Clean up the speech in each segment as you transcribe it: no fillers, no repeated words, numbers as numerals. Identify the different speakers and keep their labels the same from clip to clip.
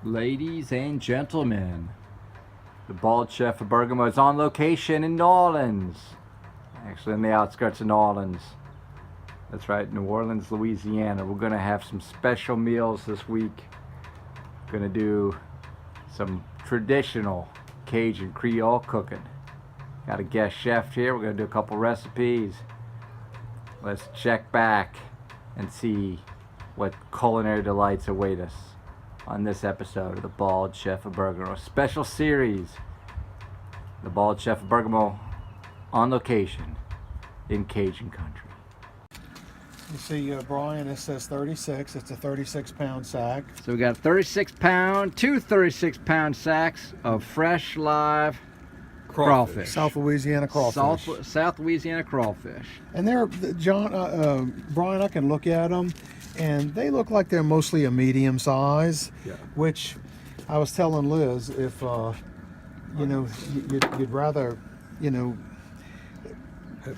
Speaker 1: Ladies and gentlemen, the Bald Chef of Bergamo is on location in New Orleans. Actually, in the outskirts of New Orleans. That's right, New Orleans, Louisiana. We're gonna have some special meals this week. Gonna do some traditional Cajun Creole cooking. Got a guest chef here. We're gonna do a couple recipes. Let's check back and see what culinary delights await us on this episode of the Bald Chef of Bergamo special series. The Bald Chef of Bergamo on location in Cajun country.
Speaker 2: You see, Brian, it says 36. It's a 36-pound sack.
Speaker 1: So we got two 36-pound sacks of fresh live crawfish.
Speaker 2: South Louisiana crawfish.
Speaker 1: South Louisiana crawfish.
Speaker 2: And they're, John, Brian, I can look at them, and they look like they're mostly a medium size.
Speaker 1: Yeah.
Speaker 2: Which I was telling Liz, if you know, you'd rather, you know,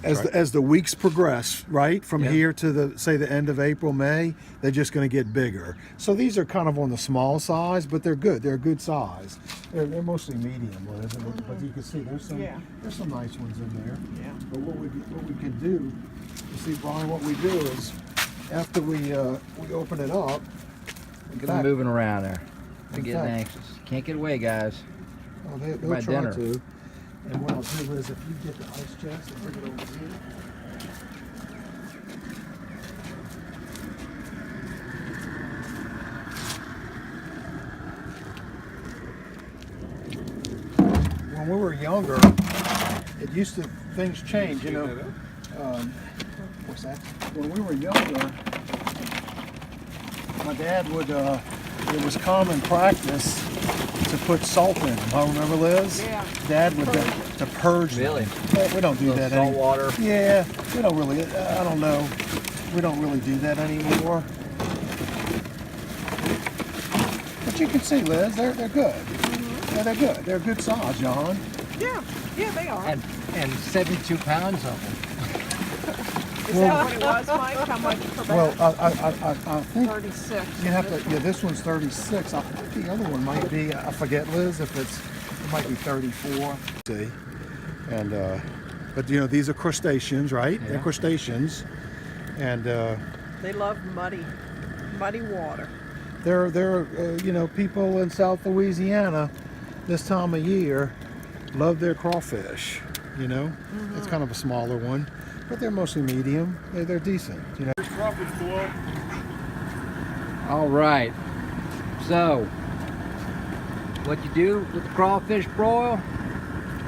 Speaker 2: as the weeks progress, right, from here to the end of April, May, they're just going to get bigger. So these are kind of on the small size, but they're good. They're a good size. They're mostly medium, Liz, but you can see there's some nice ones in there.
Speaker 3: Yeah.
Speaker 2: But what we can do, you see, Brian, what we do is after we open it up,
Speaker 1: Get them moving around there. They're getting anxious. Can't get away, guys.
Speaker 2: Oh, they'll try to. And what I'll do is, if you get the ice chest and bring it over here. When we were younger, things change, you know. What's that? When we were younger, my dad would, it was common practice to put salt in them. I remember, Liz?
Speaker 3: Yeah.
Speaker 2: Dad would to purge
Speaker 1: Really?
Speaker 2: them. We don't do that anymore.
Speaker 1: Salt water.
Speaker 2: Yeah, we don't really, I don't know. We don't really do that anymore. But you can see, Liz, they're good. Mm-hmm. Yeah, they're good. They're a good size, John.
Speaker 3: Yeah, they are.
Speaker 1: And 72 pounds of them.
Speaker 3: Is that what it was, Mike? How much per bag?
Speaker 2: Well, I think
Speaker 3: 36.
Speaker 2: you have to. Yeah, this one's 36. I think the other one might be. I forget, Liz, if it might be 34. See, and but you know, these are crustaceans, right?
Speaker 1: Yeah.
Speaker 2: They're crustaceans, and
Speaker 3: They love muddy water.
Speaker 2: they're you know, people in South Louisiana this time of year love their crawfish. You know, it's kind of a smaller one, but they're mostly medium. They're decent. You know.
Speaker 4: Crawfish Boil.
Speaker 1: All right. So, what you do with the crawfish broil,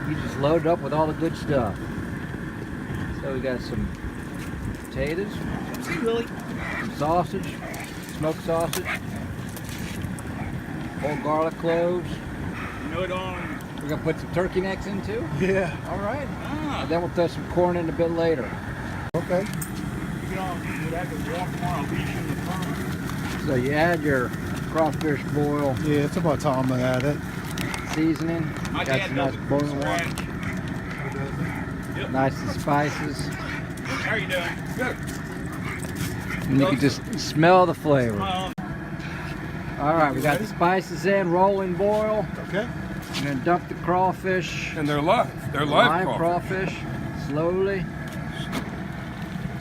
Speaker 1: you just load it up with all the good stuff. So we got some potatoes,
Speaker 3: See, Willie?
Speaker 1: some sausage, smoked sausage, whole garlic cloves.
Speaker 4: You know it on.
Speaker 1: We're gonna put some turkey necks in too.
Speaker 2: Yeah.
Speaker 1: All right. And then we'll throw some corn in a bit later.
Speaker 2: Okay.
Speaker 4: You know, you'd have to walk on a leash in the front.
Speaker 1: So you add your crawfish boil
Speaker 2: Yeah, it's about time I had it.
Speaker 1: seasoning.
Speaker 4: My
Speaker 1: Got
Speaker 4: dad
Speaker 1: some
Speaker 4: does
Speaker 1: nice
Speaker 4: it
Speaker 1: boiling
Speaker 4: from
Speaker 1: water,
Speaker 4: scratch. Yep.
Speaker 1: nice and spices.
Speaker 4: How you doing? Good.
Speaker 1: And you can just smell the flavor.
Speaker 4: Smile.
Speaker 1: All right, we got the spices in, rolling boil.
Speaker 2: Okay.
Speaker 1: And then dump the crawfish.
Speaker 4: And they're live. They're live
Speaker 1: crawfish. Slowly.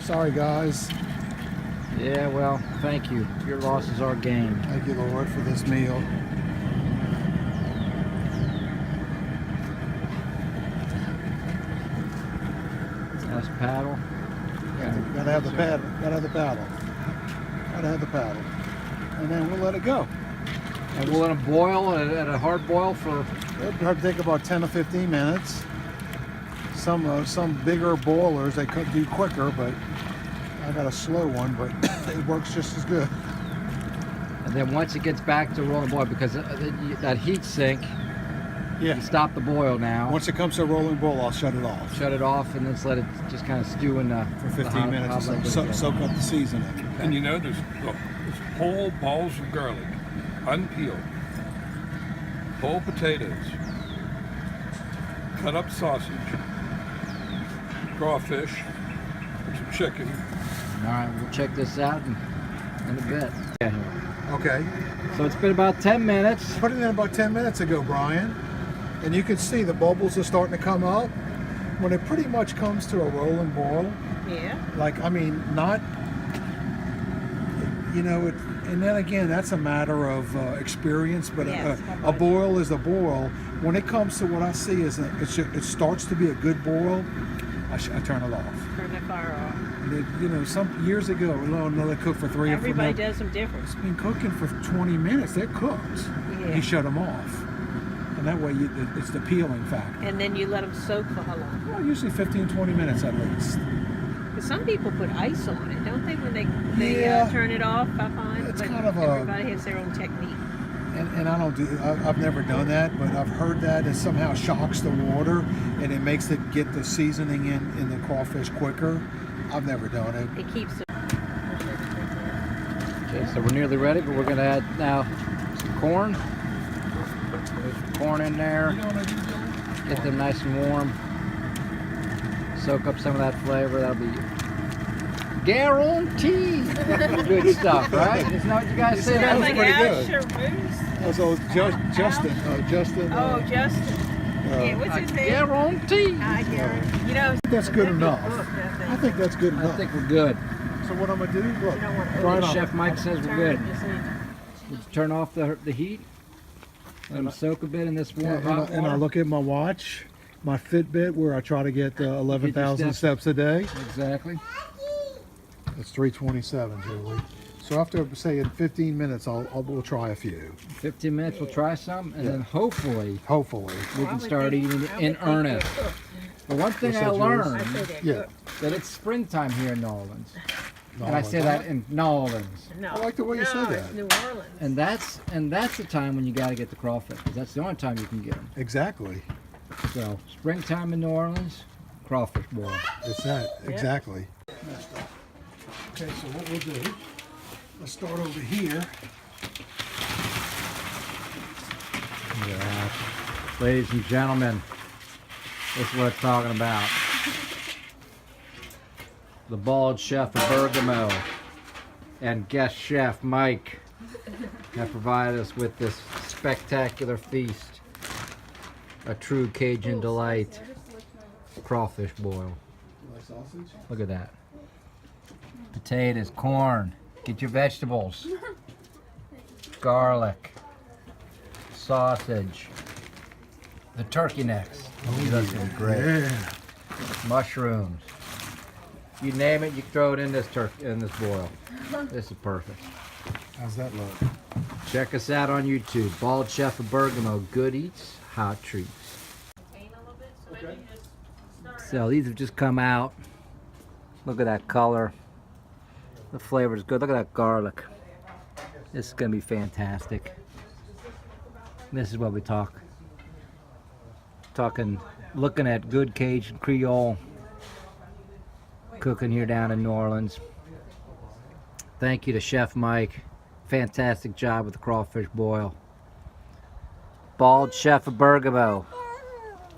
Speaker 2: Sorry, guys.
Speaker 1: Yeah, well, thank you. Your loss is our gain.
Speaker 2: Thank you, Lord, for this meal.
Speaker 1: Nice paddle.
Speaker 2: Gotta have the paddle. Gotta have the paddle. Gotta have the paddle. And then we'll let it go.
Speaker 1: And we'll let them boil at a hard boil for...
Speaker 2: It'll probably take about 10 to 15 minutes. Some bigger boilers, they could do quicker, but I got a slow one, but it works just as good.
Speaker 1: And then once it gets back to rolling boil, because that heat sink,
Speaker 2: Yeah.
Speaker 1: you stop the boil now.
Speaker 2: Once it comes to a rolling boil, I'll shut it off.
Speaker 1: Shut it off and just let it just kind of stew in the
Speaker 2: For 15 minutes or so. Soak up the seasoning.
Speaker 5: And you know, there's whole balls of garlic, unpeeled, whole potatoes, cut up sausage, crawfish, some chicken.
Speaker 1: All right, we'll check this out in a bit. Yeah.
Speaker 2: Okay.
Speaker 1: So it's been about 10 minutes.
Speaker 2: Put it in about 10 minutes ago, Brian. And you can see the bubbles are starting to come up. When it pretty much comes to a rolling boil,
Speaker 3: Yeah.
Speaker 2: like, I mean, not, you know, it, and then again, that's a matter of experience, but
Speaker 3: Yes,
Speaker 2: a boil is a boil. When it comes to what I see is it starts to be a good boil, I turn it off.
Speaker 3: Turn the fire off.
Speaker 2: You know, some years ago, they cook for 3 or 4
Speaker 3: Everybody
Speaker 2: minutes.
Speaker 3: does them different.
Speaker 2: It's been cooking for 20 minutes. They're cooked.
Speaker 3: Yeah.
Speaker 2: You shut them off. And that way, it's the peeling factor.
Speaker 3: And then you let them soak for how long?
Speaker 2: Well, usually 15, 20 minutes at least.
Speaker 3: Because some people put ice on it, don't they, when they
Speaker 2: Yeah.
Speaker 3: Turn it off, I find?
Speaker 2: It's
Speaker 3: But
Speaker 2: kind of a-
Speaker 3: everybody has their own technique.
Speaker 2: And I don't do, I've never done that, but I've heard that it somehow shocks the water and it makes it get the seasoning in the crawfish quicker. I've never done it.
Speaker 3: It keeps it.
Speaker 1: Okay, so we're nearly ready, but we're gonna add now some corn. There's some corn in there. Get them nice and warm. Soak up some of that flavor. That'll be guaranteed good stuff, right? Isn't that what you guys say?
Speaker 2: That was pretty good.
Speaker 3: Chartreuse.
Speaker 2: So Justin.
Speaker 3: Oh, Justin. Yeah, what's his name?
Speaker 1: Guaranteed.
Speaker 3: I guarantee. You know,
Speaker 2: that's good enough.
Speaker 3: Look, that
Speaker 2: I think that's good
Speaker 1: I
Speaker 2: enough.
Speaker 1: think we're good.
Speaker 2: So what I'm gonna do? Look,
Speaker 3: You don't want to
Speaker 2: right on.
Speaker 1: Chef Mike says we're good.
Speaker 3: You see?
Speaker 1: Let's turn off the heat. Let them soak a bit in this warm hot
Speaker 2: And I
Speaker 1: water.
Speaker 2: look at my watch, my Fitbit, where I try to get 11,000 steps a day.
Speaker 1: Exactly.
Speaker 2: It's 3:27, Julie. So after, say, in 15 minutes, we'll try a few.
Speaker 1: 15 minutes, we'll try some, and then hopefully
Speaker 2: Hopefully.
Speaker 1: we can start eating in earnest. But one thing I
Speaker 2: What's that,
Speaker 1: learned
Speaker 3: I say they're
Speaker 2: Yeah.
Speaker 3: good.
Speaker 1: that it's springtime here in New Orleans, and I
Speaker 2: No,
Speaker 1: say that in New Orleans,
Speaker 3: No.
Speaker 2: I like the way you said
Speaker 3: No,
Speaker 2: that.
Speaker 3: it's New Orleans.
Speaker 1: and that's the time when you got to get the crawfish, 'cause that's the only time you can get them.
Speaker 2: Exactly.
Speaker 1: So springtime in New Orleans, crawfish boil.
Speaker 2: It's that. Exactly. Okay, so what we'll do, let's start over here.
Speaker 1: Look at that. Ladies and gentlemen, this is what I'm talking about. The Bald Chef of Bergamo and guest chef Mike have provided us with this spectacular feast. A true Cajun delight. Crawfish boil. Look at that. Potatoes, corn, get your vegetables. Garlic, sausage, the turkey necks. Oh, that's gonna be great.
Speaker 2: Yeah.
Speaker 1: Mushrooms. You name it, you throw it in this boil. This is perfect.
Speaker 2: How's that look?
Speaker 1: Check us out on YouTube. Bald Chef of Bergamo. Good eats, hot treats. So these have just come out. Look at that color. The flavor is good. Look at that garlic. This is gonna be fantastic. This is what we talking, looking at good Cajun Creole cooking here down in New Orleans. Thank you to Chef Mike. Fantastic job with the crawfish boil. Bald Chef of Bergamo.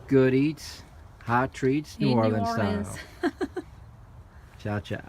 Speaker 1: Good eats, hot treats, New
Speaker 6: In New
Speaker 1: Orleans
Speaker 6: Orleans.
Speaker 1: style. Ciao, ciao.